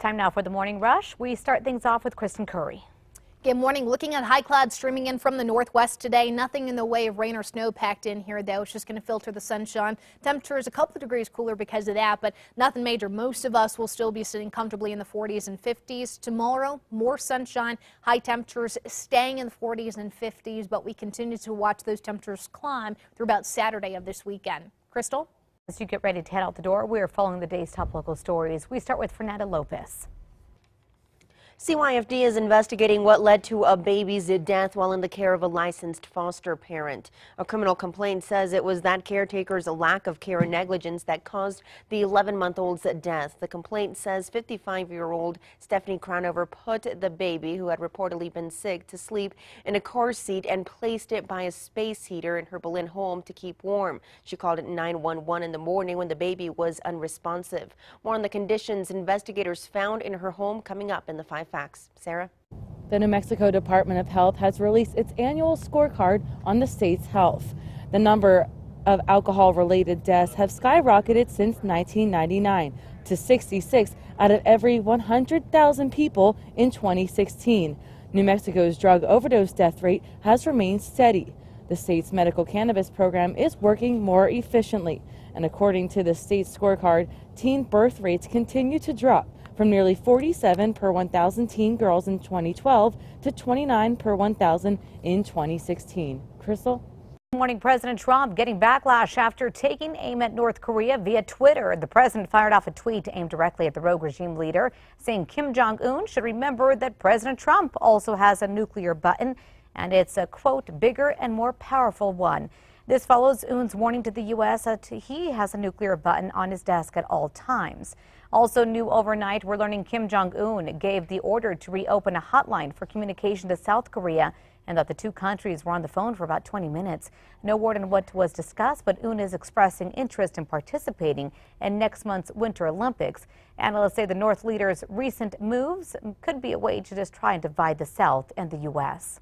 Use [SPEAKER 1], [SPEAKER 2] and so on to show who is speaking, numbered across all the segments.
[SPEAKER 1] Time now for the morning rush. We start things off with Kristen Curry.
[SPEAKER 2] Good morning. Looking at high clouds streaming in from the northwest today. Nothing in the way of rain or snow packed in here, though. It's just going to filter the sunshine. Temperatures a couple of degrees cooler because of that, but nothing major. Most of us will still be sitting comfortably in the 40s and 50s. Tomorrow, more sunshine. High temperatures staying in the 40s and 50s, but we continue to watch those temperatures climb through about Saturday of this weekend. Crystal?
[SPEAKER 1] As you get ready to head out the door, we are following the day's top local stories. We start with Fernanda Lopez.
[SPEAKER 3] CYFD is investigating what led to a baby's death while in the care of a licensed foster parent. A criminal complaint says it was that caretaker's lack of care and negligence that caused the 11-month-old's death. The complaint says 55-year-old Stephanie Crownover put the baby, who had reportedly been sick, to sleep in a car seat and placed it by a space heater in her Berlin home to keep warm. She called it 911 in the morning when the baby was unresponsive. More on the conditions investigators found in her home coming up in the 5 Facts. Sarah?
[SPEAKER 4] The New Mexico Department of Health has released its annual scorecard on the state's health. The number of alcohol-related deaths have skyrocketed since 1999 to 66 out of every 100,000 people in 2016. New Mexico's drug overdose death rate has remained steady. The state's medical cannabis program is working more efficiently, and according to the state scorecard, teen birth rates continue to drop from nearly 47 per 1,000 teen girls in 2012 to 29 per 1,000 in 2016. Crystal?
[SPEAKER 1] Good morning. President Trump getting backlash after taking aim at North Korea via Twitter. The president fired off a tweet aimed directly at the rogue regime leader, saying Kim Jong-un should remember that President Trump also has a nuclear button, and it's a, quote, bigger and more powerful one. This follows Un's warning to the U.S. that he has a nuclear button on his desk at all times. Also new overnight, we're learning Kim Jong-un gave the order to reopen a hotline for communication to South Korea, and that the two countries were on the phone for about 20 minutes. No word on what was discussed, but Un is expressing interest in participating in next month's Winter Olympics. Analysts say the North leader's recent moves could be a way to just try and divide the South and the U.S.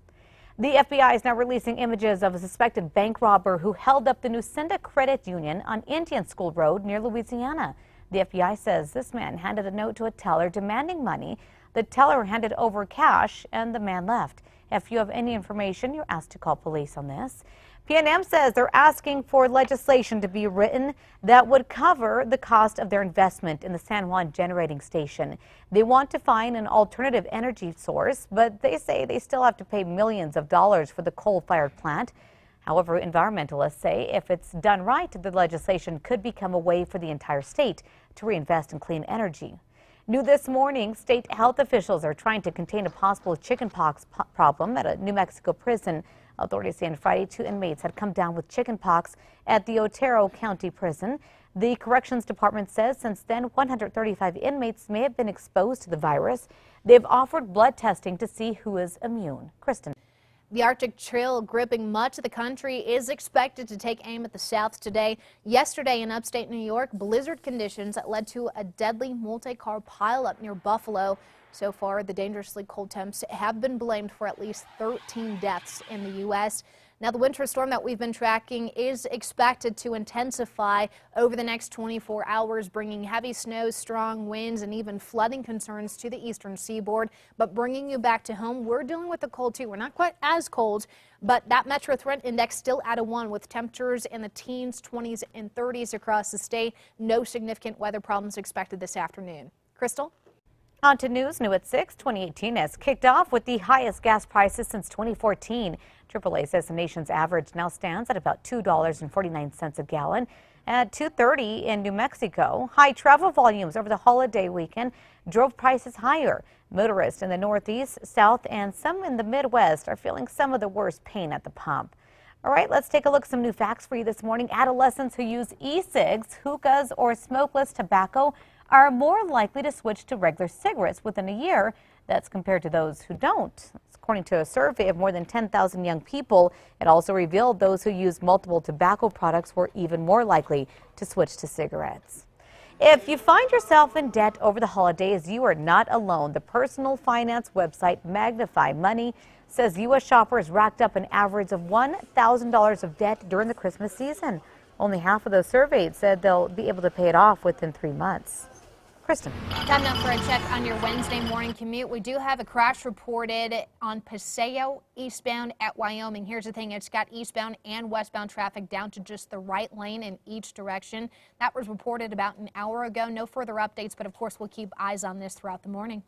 [SPEAKER 1] The FBI is now releasing images of a suspected bank robber who held up the Nusenda Credit Union on Indian School Road near Louisiana. The FBI says this man handed a note to a teller demanding money. The teller handed over cash and the man left. If you have any information, you're asked to call police on this. PNM says they're asking for legislation to be written that would cover the cost of their investment in the San Juan generating station. They want to find an alternative energy source, but they say they still have to pay millions of dollars for the coal-fired plant. However, environmentalists say if it's done right, the legislation could become a way for the entire state to reinvest in clean energy. New this morning, state health officials are trying to contain a possible chickenpox problem at a New Mexico prison. Authorities say on Friday 2 inmates had come down with chickenpox at the Otero County Prison. The Corrections Department says since then 135 inmates may have been exposed to the virus. They've offered blood testing to see who is immune. Kristen.
[SPEAKER 2] The Arctic Trail gripping much of the country is expected to take aim at the south today. Yesterday in upstate New York, blizzard conditions that led to a deadly multi-car pileup near Buffalo. So far, the dangerously cold temps have been blamed for at least 13 deaths in the U.S. Now, the winter storm that we've been tracking is expected to intensify over the next 24 hours, bringing heavy snow, strong winds, and even flooding concerns to the eastern seaboard. But bringing you back to home, we're dealing with the cold, too. We're not quite as cold, but that Metro Threat Index still at a 1 with temperatures in the teens, 20s, and 30s across the state. No significant weather problems expected this afternoon. Crystal?
[SPEAKER 1] On to news, new at 6. 2018 has kicked off with the highest gas prices since 2014. AAA says the nation's average now stands at about $2.49 a gallon at $2.30 in New Mexico. High travel volumes over the holiday weekend drove prices higher. Motorists in the Northeast, South, and some in the Midwest are feeling some of the worst pain at the pump. All right, let's take a look at some new facts for you this morning. Adolescents who use e-cigs, hookahs, or smokeless tobacco are more likely to switch to regular cigarettes within a year. That's compared to those who don't. According to a survey of more than 10,000 young people, it also revealed those who use multiple tobacco products were even more likely to switch to cigarettes. If you find yourself in debt over the holidays, you are not alone. The personal finance website Magnify Money says U.S. shoppers racked up an average of $1,000 of debt during the Christmas season. Only half of those surveyed said they'll be able to pay it off within 3 months. Kristen.
[SPEAKER 2] Time now for a check on your Wednesday morning commute. We do have a crash reported on Paseo eastbound at Wyoming. Here's the thing, it's got eastbound and westbound traffic down to just the right lane in each direction. That was reported about an hour ago. No further updates, but of course we'll keep eyes on this throughout the morning.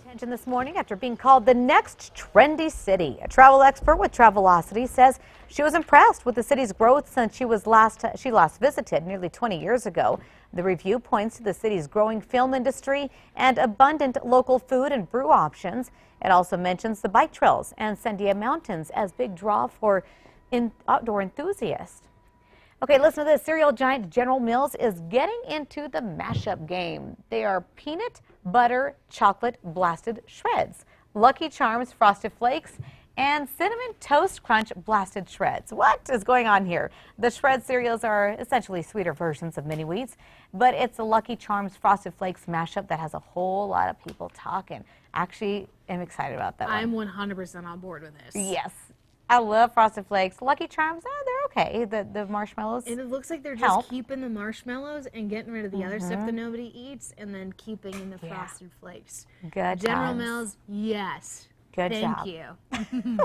[SPEAKER 1] Attention this morning after being called the next trendy city. A travel expert with Travelocity says she was impressed with the city's growth since she last visited nearly 20 years ago. The review points to the city's growing film industry and abundant local food and brew options. It also mentions the bike trails and Sandia Mountains as big draw for outdoor enthusiasts. Okay, listen to this. Cereal giant General Mills is getting into the mashup game. They are peanut butter chocolate blasted shreds, Lucky Charms Frosted Flakes, and Cinnamon Toast Crunch blasted shreds. What is going on here? The shred cereals are essentially sweeter versions of mini wheats, but it's a Lucky Charms Frosted Flakes mashup that has a whole lot of people talking. Actually, I'm excited about that.
[SPEAKER 2] I'm 100% on board with this.
[SPEAKER 1] Yes. I love Frosted Flakes. Lucky Charms, they're okay. The marshmallows.
[SPEAKER 2] And it looks like they're just keeping the marshmallows and getting rid of the other stuff that nobody eats and then keeping in the Frosted Flakes.
[SPEAKER 1] Good
[SPEAKER 2] General
[SPEAKER 1] times.
[SPEAKER 2] Mills, yes.
[SPEAKER 1] Good
[SPEAKER 2] Thank
[SPEAKER 1] job.
[SPEAKER 2] you.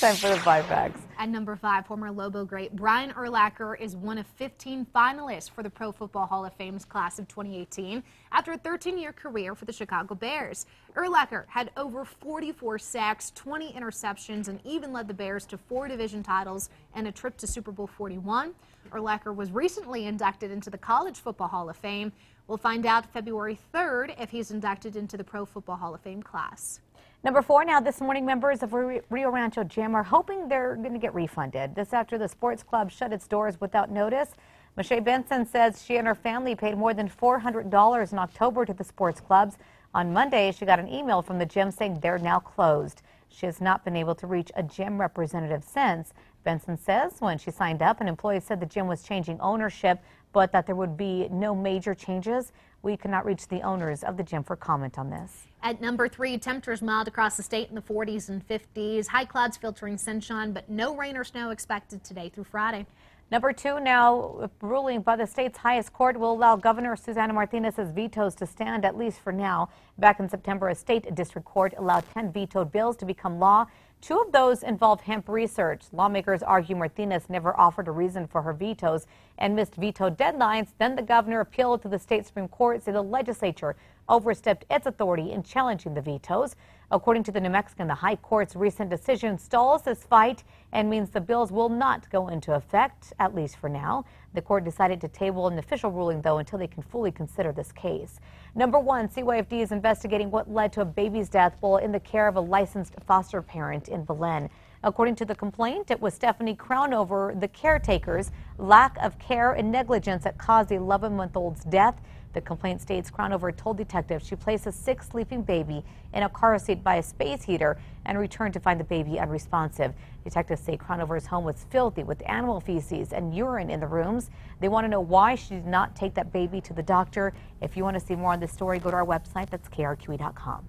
[SPEAKER 1] Time for the 5 facts.
[SPEAKER 2] At number 5, former Lobo great Brian Urlacher is one of 15 finalists for the Pro Football Hall of Fame's class of 2018 after a 13-year career for the Chicago Bears. Urlacher had over 44 sacks, 20 interceptions, and even led the Bears to 4 division titles and a trip to Super Bowl 41. Urlacher was recently inducted into the College Football Hall of Fame. We'll find out February 3rd if he's inducted into the Pro Football Hall of Fame class.
[SPEAKER 1] Number 4 now this morning, members of Rio Rancho Gym are hoping they're going to get refunded. This after the sports club shut its doors without notice. Michelle Benson says she and her family paid more than $400 in October to the sports clubs. On Monday, she got an email from the gym saying they're now closed. She has not been able to reach a gym representative since. Benson says when she signed up, an employee said the gym was changing ownership, but that there would be no major changes. We could not reach the owners of the gym for comment on this.
[SPEAKER 2] At number 3, temperatures mild across the state in the 40s and 50s. High clouds filtering sunshine, but no rain or snow expected today through Friday.
[SPEAKER 1] Number 2 now, ruling by the state's highest court will allow Governor Susana Martinez's vetoes to stand, at least for now. Back in September, a state district court allowed 10 vetoed bills to become law. 2 of those involve hemp research. Lawmakers argue Martinez never offered a reason for her vetoes and missed veto deadlines. Then the governor appealed to the state Supreme Court, saying the legislature overstepped its authority in challenging the vetoes. According to the New Mexican, the High Court's recent decision stalls this fight and means the bills will not go into effect, at least for now. The court decided to table an official ruling, though, until they can fully consider this case. Number 1, CYFD is investigating what led to a baby's death while in the care of a licensed foster parent in Belen. According to the complaint, it was Stephanie Crownover, the caretaker's lack of care and negligence that caused the 11-month-old's death. The complaint states Crownover told detectives she placed a sick sleeping baby in a car seat by a space heater and returned to find the baby unresponsive. Detectives say Crownover's home was filthy with animal feces and urine in the rooms. They want to know why she did not take that baby to the doctor. If you want to see more on this story, go to our website. That's KRQE.com.